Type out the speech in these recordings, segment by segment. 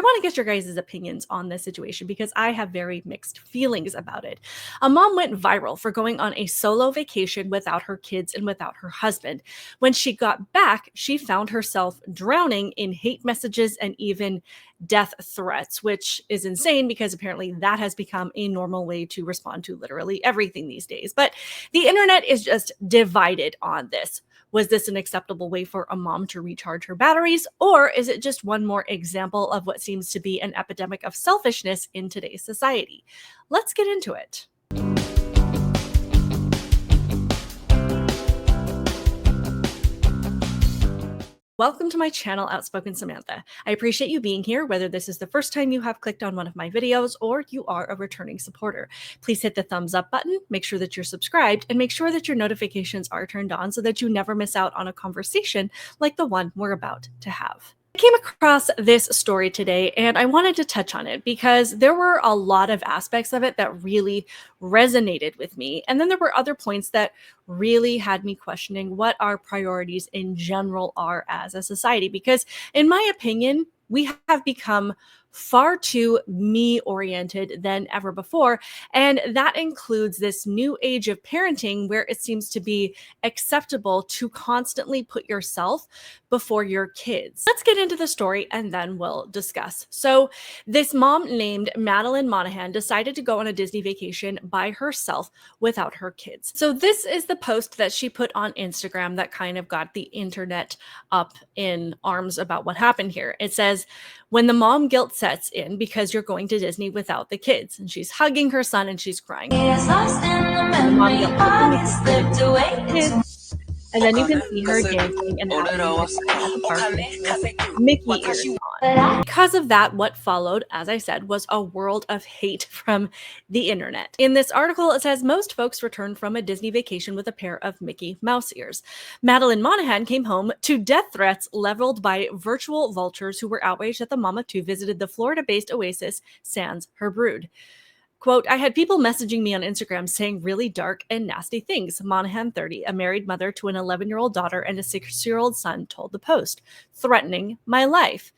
I want to get your guys' opinions on this situation because I have very mixed feelings about it. A mom went viral for going on a solo vacation without her kids and without her husband. When she got back, she found herself drowning in hate messages and even death threats, which is insane because apparently that has become a normal way to respond to literally everything these days. But the internet is just divided on this. Was this an acceptable way for a mom to recharge her batteries, or is it just one more example of what seems to be an epidemic of selfishness in today's society? Let's get into it. Welcome to my channel, Outspoken Samantha. I appreciate you being here, whether this is the first time you have clicked on one of my videos or you are a returning supporter. Please hit the thumbs up button, make sure that you're subscribed, and make sure that your notifications are turned on so that you never miss out on a conversation like the one we're about to have. I came across this story today and I wanted to touch on it because there were a lot of aspects of it that really resonated with me. And then there were other points that really had me questioning what our priorities in general are as a society. Because in my opinion, we have become far too me oriented than ever before. And that includes this new age of parenting where it seems to be acceptable to constantly put yourself before your kids. Let's get into the story and then we'll discuss. So this mom named Madeline Monahan decided to go on a Disney vacation by herself without her kids. So this is the post that she put on Instagram that kind of got the internet up in arms about what happened here. It says, when the mom guilt sets in because you're going to Disney without the kids. And she's hugging her son and she's crying. The mom guilt and then you can see her dancing and having at the park. Mickey ears on. Because of that, what followed, as I said, was a world of hate from the internet. In this article, it says most folks returned from a Disney vacation with a pair of Mickey Mouse ears. Madeline Monahan came home to death threats leveled by virtual vultures who were outraged that the mom of two visited the Florida-based oasis sans her brood. Quote, I had people messaging me on Instagram saying really dark and nasty things. Monahan, 30, a married mother to an 11-year-old daughter and a 6-year-old son, told the Post, threatening my life.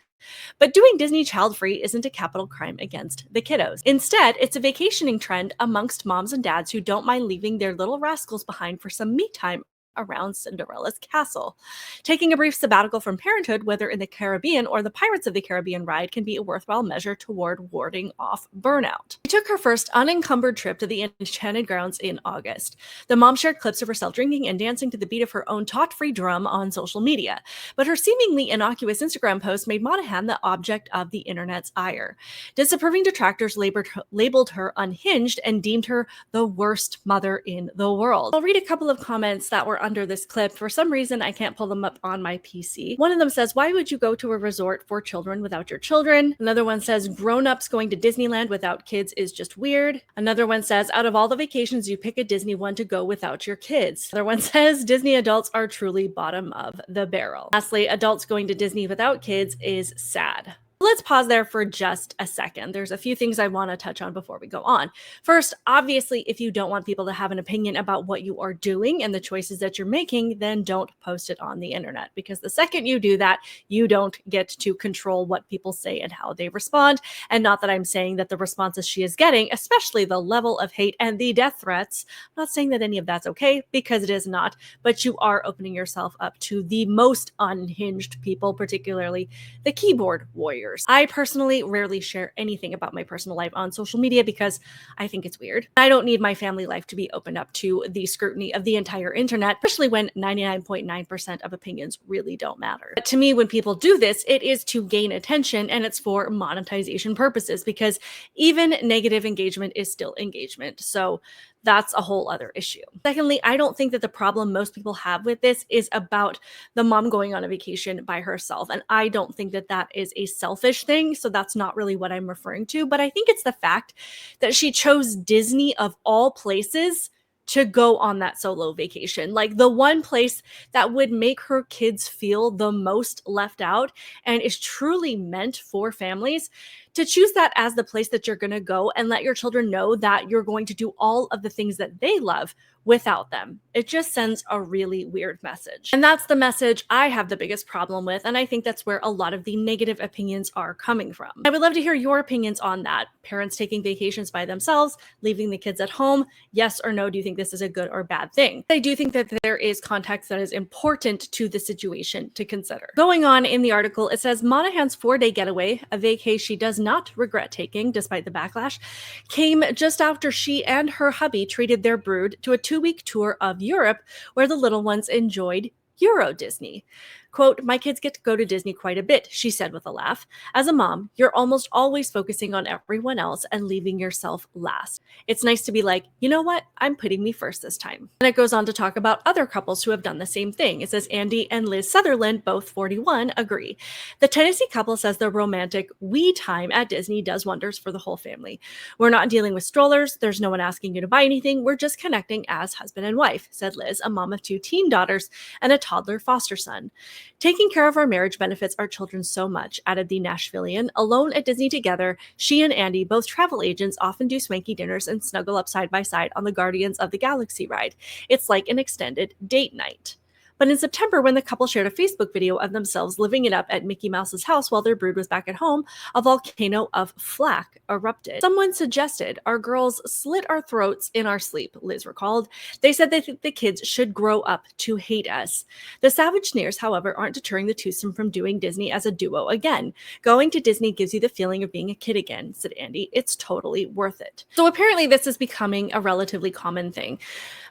But doing Disney child-free isn't a capital crime against the kiddos. Instead, it's a vacationing trend amongst moms and dads who don't mind leaving their little rascals behind for some me time around Cinderella's castle. Taking a brief sabbatical from parenthood, whether in the Caribbean or the Pirates of the Caribbean ride, can be a worthwhile measure toward warding off burnout. She took her first unencumbered trip to the Enchanted Grounds in August. The mom shared clips of herself drinking and dancing to the beat of her own taut-free drum on social media. But her seemingly innocuous Instagram post made Monahan the object of the internet's ire. Disapproving detractors labeled her unhinged and deemed her the worst mother in the world. I'll read a couple of comments that were under this clip. For some reason, I can't pull them up on my PC. One of them says, why would you go to a resort for children without your children? Another one says, grown-ups going to Disneyland without kids is just weird. Another one says, out of all the vacations, you pick a Disney one to go without your kids. Another one says, Disney adults are truly bottom of the barrel. Lastly, adults going to Disney without kids is sad. Let's pause there for just a second. There's a few things I want to touch on before we go on. First, obviously, if you don't want people to have an opinion about what you are doing and the choices that you're making, then don't post it on the internet, because the second you do that, you don't get to control what people say and how they respond. And not that I'm saying that the responses she is getting, especially the level of hate and the death threats, I'm not saying that any of that's okay, because it is not, but you are opening yourself up to the most unhinged people, particularly the keyboard warriors. I personally rarely share anything about my personal life on social media because I think it's weird. I don't need my family life to be opened up to the scrutiny of the entire internet, especially when 99.9% of opinions really don't matter. But to me, when people do this, it is to gain attention and it's for monetization purposes, because even negative engagement is still engagement. So that's a whole other issue. Secondly, I don't think that the problem most people have with this is about the mom going on a vacation by herself. And I don't think that that is a selfish thing. So that's not really what I'm referring to. But I think it's the fact that she chose Disney of all places to go on that solo vacation. Like the one place that would make her kids feel the most left out and is truly meant for families, to choose that as the place that you're going to go and let your children know that you're going to do all of the things that they love without them. It just sends a really weird message. And that's the message I have the biggest problem with. And I think that's where a lot of the negative opinions are coming from. I would love to hear your opinions on that. Parents taking vacations by themselves, leaving the kids at home. Yes or no, do you think this is a good or bad thing? I do think that there is context that is important to the situation to consider. Going on in the article, it says Monahan's 4-day getaway, a vacay she does not regret taking despite the backlash, came just after she and her hubby treated their brood to a 2-week tour of Europe where the little ones enjoyed Euro Disney. Quote, "My kids get to go to Disney quite a bit," she said with a laugh. "As a mom, you're almost always focusing on everyone else and leaving yourself last. It's nice to be like, you know what? I'm putting me first this time." And it goes on to talk about other couples who have done the same thing. It says Andy and Liz Sutherland, both 41, agree. The Tennessee couple says their romantic we time at Disney does wonders for the whole family. "We're not dealing with strollers. There's no one asking you to buy anything. We're just connecting as husband and wife," said Liz, a mom of 2 teen daughters and a toddler foster son. "Taking care of our marriage benefits our children so much," added the Nashvilleian. "Alone at Disney together, she and Andy, both travel agents, often do swanky dinners and snuggle up side by side on the Guardians of the Galaxy ride. It's like an extended date night." But in September, when the couple shared a Facebook video of themselves living it up at Mickey Mouse's house while their brood was back at home, a volcano of flack erupted. "Someone suggested our girls slit our throats in our sleep," Liz recalled. "They said they think the kids should grow up to hate us." The savage sneers, however, aren't deterring the twosome from doing Disney as a duo again. "Going to Disney gives you the feeling of being a kid again," said Andy. "It's totally worth it." So apparently this is becoming a relatively common thing.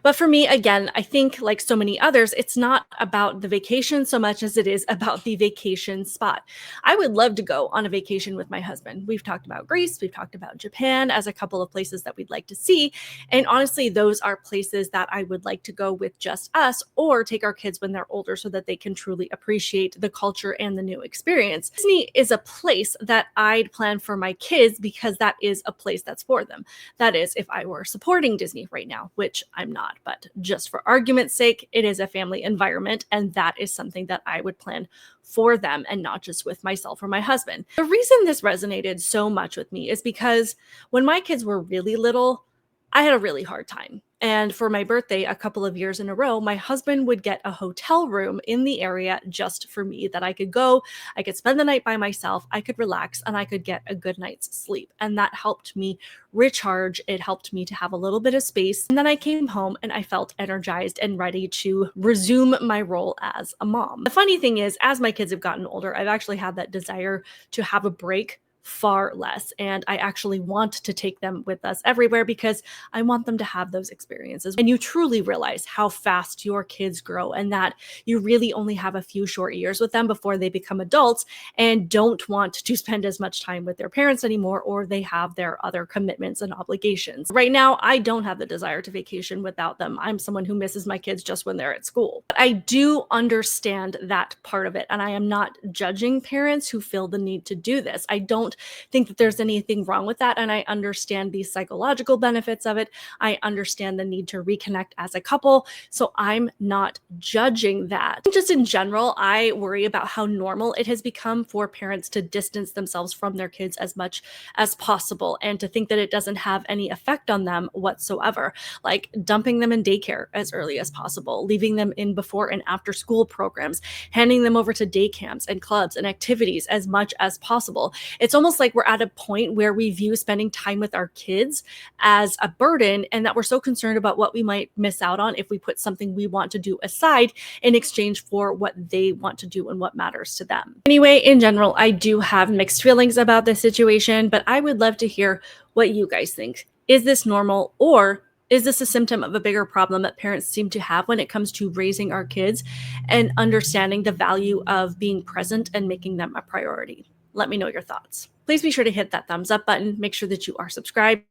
But for me, again, I think like so many others, it's not about the vacation so much as it is about the vacation spot. I would love to go on a vacation with my husband. We've talked about Greece, we've talked about Japan as a couple of places that we'd like to see. And honestly, those are places that I would like to go with just us or take our kids when they're older so that they can truly appreciate the culture and the new experience. Disney is a place that I'd plan for my kids because that is a place that's for them. That is, if I were supporting Disney right now, which I'm not. But just for argument's sake, it is a family environment, and that is something that I would plan for them and not just with myself or my husband. The reason this resonated so much with me is because when my kids were really little, I had a really hard time. And for my birthday, a couple of years in a row, my husband would get a hotel room in the area just for me that I could go, I could spend the night by myself, I could relax, and I could get a good night's sleep. And that helped me recharge. It helped me to have a little bit of space. And then I came home and I felt energized and ready to resume my role as a mom. The funny thing is, as my kids have gotten older, I've actually had that desire to have a break far less. And I actually want to take them with us everywhere because I want them to have those experiences. And you truly realize how fast your kids grow and that you really only have a few short years with them before they become adults and don't want to spend as much time with their parents anymore, or they have their other commitments and obligations. Right now, I don't have the desire to vacation without them. I'm someone who misses my kids just when they're at school. But I do understand that part of it. And I am not judging parents who feel the need to do this. I don't think that there's anything wrong with that. And I understand the psychological benefits of it. I understand the need to reconnect as a couple. So I'm not judging that. Just in general, I worry about how normal it has become for parents to distance themselves from their kids as much as possible and to think that it doesn't have any effect on them whatsoever. Like dumping them in daycare as early as possible, leaving them in before and after school programs, handing them over to day camps and clubs and activities as much as possible. It's almost like we're at a point where we view spending time with our kids as a burden and that we're so concerned about what we might miss out on if we put something we want to do aside in exchange for what they want to do and what matters to them. Anyway, in general, I do have mixed feelings about this situation, but I would love to hear what you guys think. Is this normal, or is this a symptom of a bigger problem that parents seem to have when it comes to raising our kids and understanding the value of being present and making them a priority? Let me know your thoughts. Please be sure to hit that thumbs up button. Make sure that you are subscribed.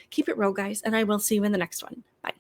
Keep it real, guys, and I will see you in the next one. Bye.